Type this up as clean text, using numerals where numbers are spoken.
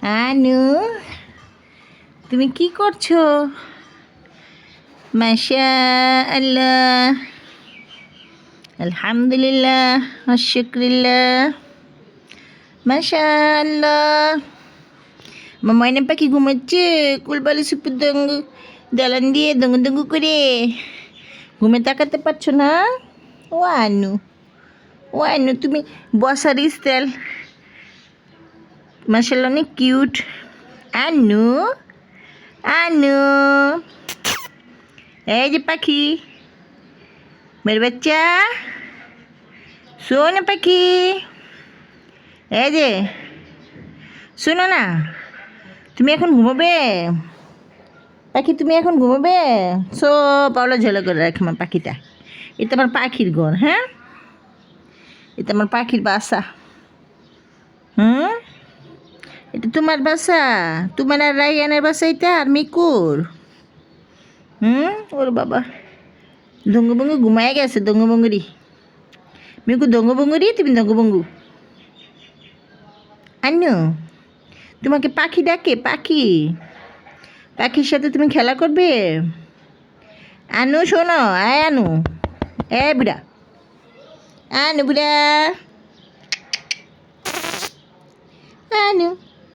আনু, তুমি কি করছো? মাশা আল্লাহ, আলহামদুলিল্লাহ, আশশুক্রিল্লাহ, মাশা আল্লাহ। আমার ময়না পাখি ঘুমাচ্ছে কুলবালিশ উপর দালান দিয়ে দঙ্গু দঙ্গু করে। ঘুমে তাকাতে পারছো না? ও আনু, ও আনু, তুমি বসার স্টাইল মাশাআল্লাহ অনেক কিউট। আনু, আনু, এই যে পাখি, মেরে বাচ্চা, শোনো পাখি, এই যে শোনো না, তুমি এখন ঘুমাবে পাখি, তুমি এখন ঘুমাবে? সব পাওলা ঝোলা করে রাখে আমার পাখিটা। এটা আমার পাখির ঘর, হ্যাঁ, এটা আমার পাখির বাসা। এটা তোমার বাসা? তোমার আর রাইয়ানের বাসা এটা, আর মিকুর? ওর বাবা দঙ্গু বঙ্গু ঘুমায় গেছে, দঙ্গু বঙ্গুরি। মিকু দঙ্গু বঙ্গুরি, তুমি দঙ্গু বঙ্গু। আনু, তোমাকে পাখি ডাকে, পাখি, পাখির সাথে তুমি খেলা করবে? আনু শোনো, আয় আনু, এ বুড়া, আনু বুড়া, আনু।